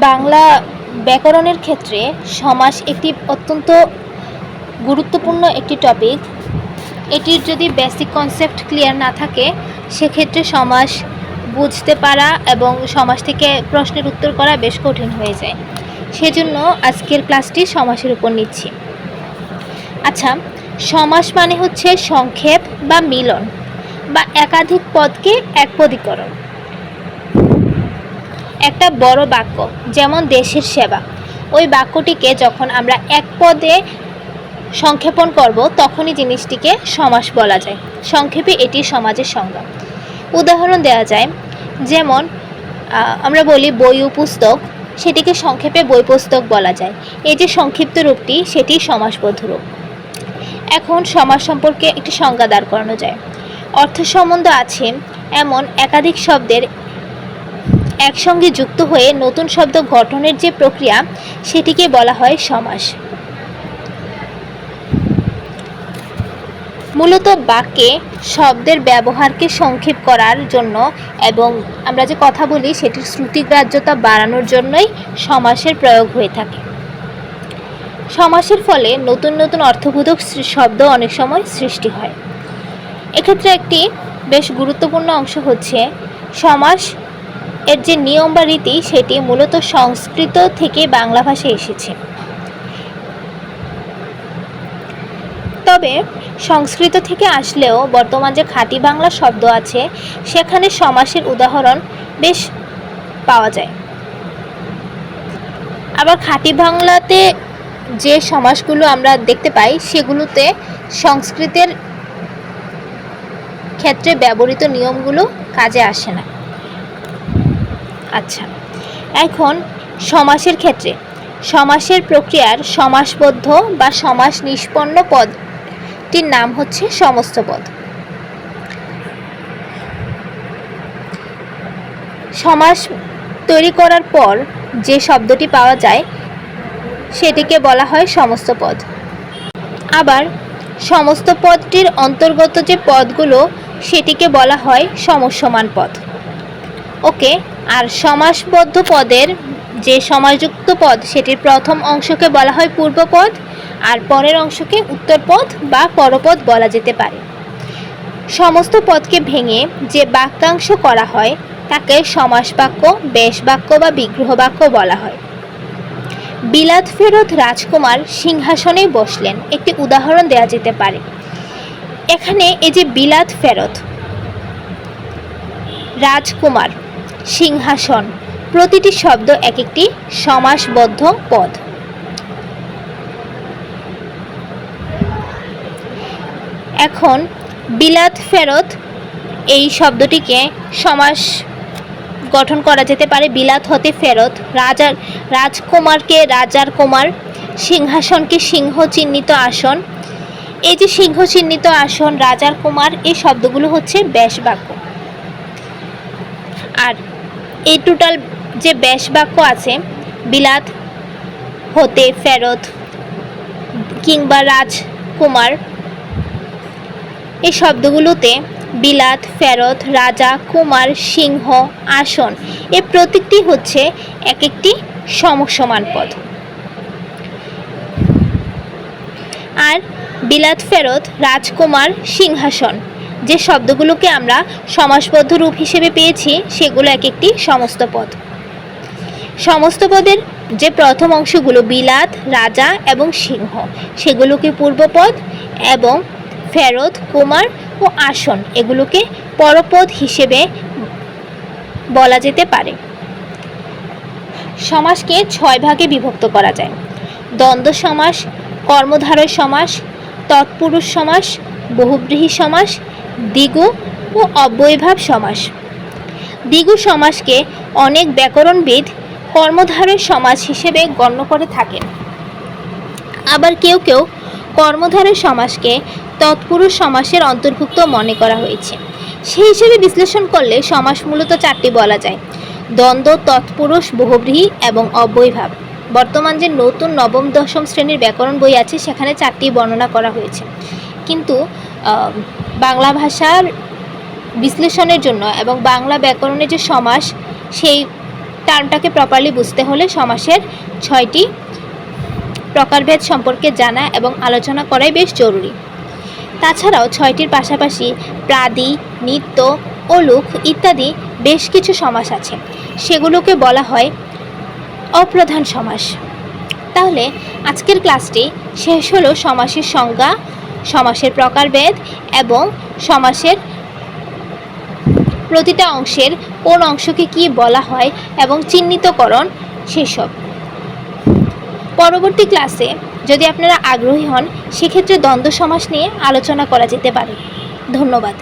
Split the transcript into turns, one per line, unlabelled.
বাংলা ব্যাকরণের ক্ষেত্রে সমাস একটি অত্যন্ত গুরুত্বপূর্ণ একটি টপিক। এটির যদি বেসিক কনসেপ্ট ক্লিয়ার না থাকে সেক্ষেত্রে সমাস বুঝতে পারা এবং সমাস থেকে প্রশ্নের উত্তর করা বেশ কঠিন হয়ে যায়। সেজন্য আজকের ক্লাসটি সমাসের উপর নিচ্ছি। আচ্ছা, সমাস মানে হচ্ছে সংক্ষেপ বা মিলন বা একাধিক পদকে একপদীকরণ। একটা বড় বাক্য যেমন দেশের সেবা, ওই বাক্যটিকে যখন আমরা এক পদে সংক্ষেপণ করব তখনই জিনিসটিকে সমাস বলা যায়। সংক্ষেপে এটি সমাজের সংজ্ঞা। উদাহরণ দেওয়া যায়, যেমন আমরা বলি বই ও পুস্তক, সেটিকে সংক্ষেপে বই পুস্তক বলা যায়। এই যে সংক্ষিপ্ত রূপটি সেটি সমাসবদ্ধ রূপ। এখন সমাস সম্পর্কে একটি সংজ্ঞা দাঁড় করানো যায়। অর্থ সম্বন্ধ আছে এমন একাধিক শব্দের একসঙ্গে যুক্ত হয়ে নতুন শব্দ গঠনের যে প্রক্রিয়া সেটিকে বলা হয় সমাস। মূলত বাক্যে শব্দের ব্যবহারকে সংক্ষেপ করার জন্য এবং আমরা যে কথা বলি সেটির শ্রুতিগ্রাহ্যতা বাড়ানোর জন্যই সমাসের প্রয়োগ হয়ে থাকে। সমাসের ফলে নতুন নতুন অর্থবোধক শব্দ অনেক সময় সৃষ্টি হয়। এক্ষেত্রে একটি বেশ গুরুত্বপূর্ণ অংশ হচ্ছে সমাস এর যে নিয়ম বা রীতি সেটি মূলত সংস্কৃত থেকে বাংলা ভাষায় এসেছে। তবে সংস্কৃত থেকে আসলেও বর্তমান যে খাঁটি বাংলা শব্দ আছে সেখানে সমাসের উদাহরণ বেশ পাওয়া যায়। আবার খাঁটি বাংলাতে যে সমাসগুলো আমরা দেখতে পাই সেগুলোতে সংস্কৃতের ক্ষেত্রে ব্যবহৃত নিয়মগুলো কাজে আসে না। আচ্ছা, এখন সমাসের ক্ষেত্রে সমাসের প্রক্রিয়ার সমাসবদ্ধ বা সমাস নিষ্পন্ন পদটির নাম হচ্ছে সমস্ত পদ। সমাস তৈরি করার পর যে শব্দটি পাওয়া যায় সেটিকে বলা হয় সমস্ত পদ। আবার সমস্ত পদটির অন্তর্গত যে পদগুলো সেটিকে বলা হয় সমসমান পদ। ওকে, আর সমাসবদ্ধ পদের যে সমাসযুক্ত পদ সেটির প্রথম অংশকে বলা হয় পূর্বপদ আর পরের অংশকে উত্তরপদ বা পরপদ বলা যেতে পারে। সমস্ত পদকে ভেঙে যে বাক্যাংশ করা হয় তাকে সমাস বাক্য, বেশ বাক্য বা বিগ্রহ বাক্য বলা হয়। বিলাত ফেরত রাজকুমার সিংহাসনে বসলেন, একটি উদাহরণ দেওয়া যেতে পারে। এখানে এই যে বিলাত ফেরত, রাজকুমার, সিংহাসন, প্রতিটি শব্দ এক একটি সমাসবদ্ধ পদ। এখন বিলাত ফেরত এই শব্দটিকে সমাস গঠন করা যেতে পারে বিলাত হতে ফেরত, রাজকুমারকে রাজার কুমার, সিংহাসনকে সিংহ চিহ্নিত আসন। এই যে সিংহ চিহ্নিত আসন, রাজার কুমার, এই শব্দগুলো হচ্ছে বেশ বাক্য। আর এই টোটাল যে বেশ বাক্য আছে বিলাত হতে ফেরত কিংবা রাজকুমার, এই শব্দগুলোতে বিলাত, ফেরত, রাজা, কুমার, সিংহ, আসন, এই প্রত্যেকটি হচ্ছে এক একটি সমসমান পদ। আর বিলাত ফেরত, রাজকুমার, সিংহাসন যে শব্দগুলোকে আমরা সমাসবদ্ধ রূপ হিসেবে পেয়েছি সেগুলো এক একটি সমস্ত পদ। সমস্ত পদের যে প্রথম অংশগুলো বিলাত, রাজা এবং সিংহ সেগুলোকে পূর্বপদ এবং ফেরত, কুমার ও আসন এগুলোকে পরপদ হিসেবে বলা যেতে পারে। সমাসকে 6 ভাগে বিভক্ত করা যায়: দ্বন্দ্ব সমাস, কর্মধারয় সমাস, তৎপুরুষ সমাস, বহুব্রীহি সমাস, দ্বিগু ও অব্যয়ীভাব সমাস। দ্বিগু সমাসকে অনেক ব্যাকরণবিদ কর্মধারয় সমাস হিসেবে গণ্য করে থাকেন। আবার কেউ কেউ কর্মধারয় সমাসকে তৎপুরুষ সমাসের অন্তর্ভুক্ত মনে করা হয়েছে। সেই হিসেবে বিশ্লেষণ করলে সমাস মূলত 4টি বলা যায়: দ্বন্দ্ব, তৎপুরুষ, বহুব্রীহি এবং অব্যয়ীভাব। বর্তমান যে নতুন নবম দশম শ্রেণীর ব্যাকরণ বই আছে সেখানে 4টি বর্ণনা করা হয়েছে, কিন্তু বাংলা ভাষার বিশ্লেষণের জন্য এবং বাংলা ব্যাকরণের যে সমাস সেই টার্মটাকে প্রপারলি বুঝতে হলে সমাসের 6টি প্রকারভেদ সম্পর্কে জানা এবং আলোচনা করাই বেশ জরুরি। তাছাড়াও 6টির পাশাপাশি প্রাদি, নিত্য, অলুক ইত্যাদি বেশ কিছু সমাস আছে, সেগুলোকে বলা হয় অপ্রধান সমাস। তাহলে আজকের ক্লাসটি শেষ হলো সমাসের সংজ্ঞা, সমাসের প্রকারভেদ এবং সমাসের প্রতিটা অংশের কোন অংশকে কি বলা হয় এবং চিহ্নিতকরণ সেসব। পরবর্তী ক্লাসে যদি আপনারা আগ্রহী হন সেক্ষেত্রে দ্বন্দ্ব সমাস নিয়ে আলোচনা করা যেতে পারে। ধন্যবাদ।